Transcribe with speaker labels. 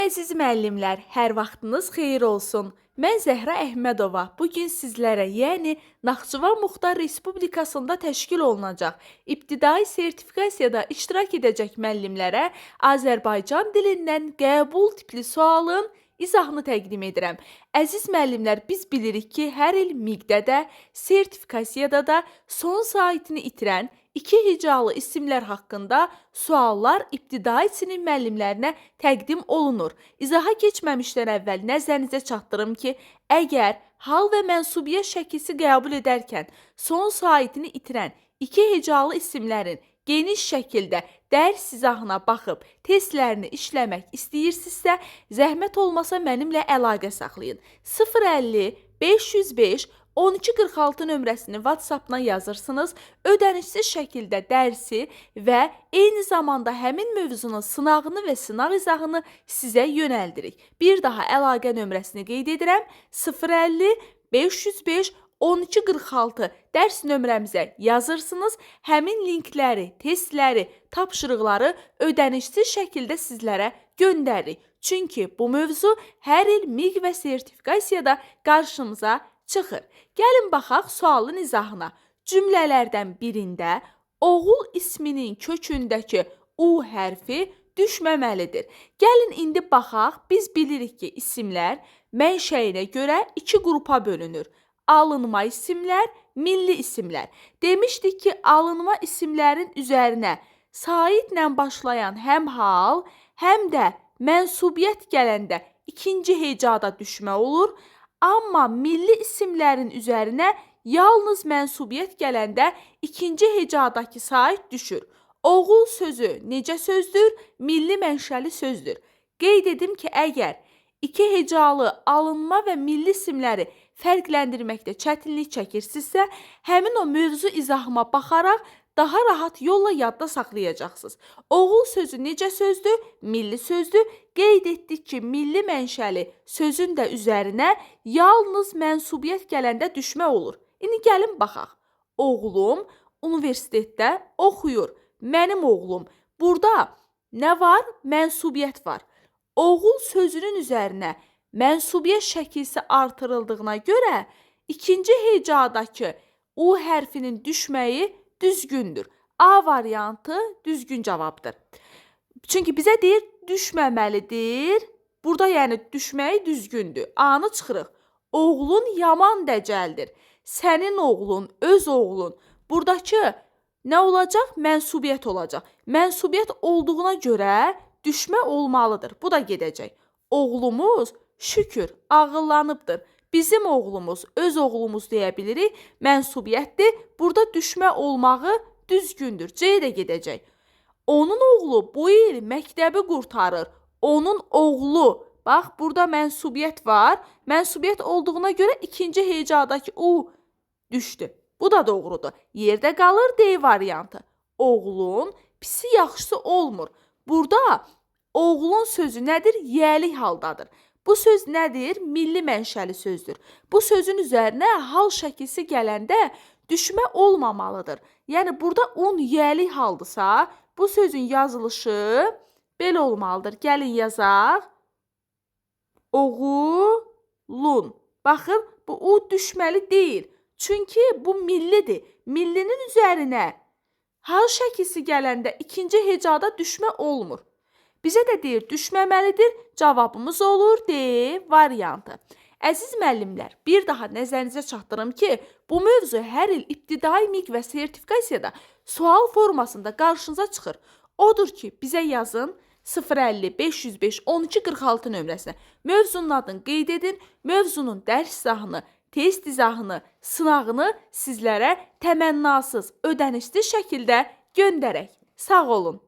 Speaker 1: Əziz müəllimlər, hər vaxtınız xeyir olsun. Mən Zəhra Əhmədova. Bugün sizlərə, yəni Naxçıvan Muxtar Respublikasında təşkil olunacaq ibtidai sertifikasiyada iştirak edəcək müəllimlərə Azərbaycan dilindən qəbul tipli sualın izahını təqdim edirəm. Əziz müəllimlər, biz bilirik ki, hər il MİQ-də də, sertifikasiyada da son saatini itirən İki hecalı isimlər haqqında suallar ibtidai sinif müəllimlərinə təqdim olunur. İzaha keçməmişdən əvvəl nəzərinizə çatdırım ki, əgər hal və mənsubiyyət şəkisi qəbul edərkən son saatini itirən iki hecalı isimlərin geniş şəkildə dərs izahına baxıb testlərini işləmək istəyirsinizsə, zəhmət olmasa mənimlə əlaqə saxlayın. 050 505 1246 nömrəsini WhatsApp-dan yazırsınız, ödənişsiz şəkildə dərsi və eyni zamanda həmin mövzunun sınağını və sınaq izahını sizə yönəldirik. Bir daha əlaqə nömrəsini qeyd edirəm, 050 505 1246 dərs nömrəmizə yazırsınız, həmin linkləri, testləri, tapşırıqları ödənişsiz şəkildə sizlərə göndəririk. Çünki bu mövzu hər il MİQ və sertifikasiyada qarşımıza çıxır. Gəlin baxaq sualın izahına. Cümlələrdən birində oğul isminin kökündəki U hərfi düşməməlidir. Gəlin indi baxaq, biz bilirik ki, isimlər mənşəyinə görə iki qrupa bölünür. Alınma isimlər, milli isimlər. Demişdik ki, alınma isimlərin üzərinə saitlə başlayan həm hal, həm də mənsubiyyət gələndə ikinci hecada düşmə olur. Amma milli isimlərin üzərinə yalnız mənsubiyyət gələndə ikinci hecadakı sait düşür. Oğul sözü necə sözdür? Milli mənşəli sözdür. Qeyd edim ki, əgər iki hecalı alınma və milli isimləri fərqləndirməkdə çətinlik çəkirsinizsə, həmin o mövzu izahıma baxaraq daha rahat yolla yadda saxlayacaqsınız. Oğul sözü necə sözdür? Milli sözdür. Qeyd etdik ki, milli mənşəli sözün də üzərinə yalnız mənsubiyyət gələndə düşmə olur. İndi gəlin baxaq. Oğlum universitetdə oxuyur. Mənim oğlum. Burada nə var? Mənsubiyyət var. Oğul sözünün üzərinə mənsubiyyət şəkilsi artırıldığına görə ikinci hecadakı U hərfinin düşməyi düzgündür. A variantı düzgün cavabdır. Çünki bizə deyir, düşməməlidir. Burada yəni düşməyi düzgündür. A-nı çıxırıq. Oğlun yaman dəcəldir. Sənin oğlun, öz oğlun. Buradakı nə olacaq? Mənsubiyyət olacaq. Mənsubiyyət olduğuna görə düşmə olmalıdır. Bu da gedəcək. Oğlumuz şükür, ağıllanıbdır. Bizim oğlumuz, öz oğlumuz deyə bilirik, mənsubiyyətdir. Burada düşmə olmağı düzgündür. C də gedəcək. Onun oğlu bu il məktəbi qurtarır. Onun oğlu, bax burada mənsubiyyət var. Mənsubiyyət olduğuna görə ikinci hecadakı U düşdü. Bu da doğrudur. Yerdə qalır D variantı. Oğlun pisi yaxşısı olmur. Burada oğlun sözü nədir? Yəlik haldadır. Bu söz nədir? Milli mənşəli sözdür. Bu sözün üzərinə hal şəkilsi gələndə düşmə olmamalıdır. Yəni burada un yəlik haldısa, bu sözün yazılışı belə olmalıdır. Gəlin yazaq. Oğulun. Baxın, bu U düşməli deyil. Çünki bu millidir. Millinin üzərinə hal şəkilsi gələndə ikinci hecada düşmə olmur. Bizə də deyir, düşməməlidir. Cavabımız olur D variantı. Əziz müəllimlər, bir daha nəzərinizə çatdırım ki, bu mövzu hər il ibtidai MİQ və sertifikasiyada sual formasında qarşınıza çıxır. Odur ki, bizə yazın 050 505 1246 nömrəsinə. Mövzunun adını qeyd edin, mövzunun dərs izahını, test izahını, sınağını sizlərə təmənnasız, ödənişsiz şəkildə göndərək. Sağ olun.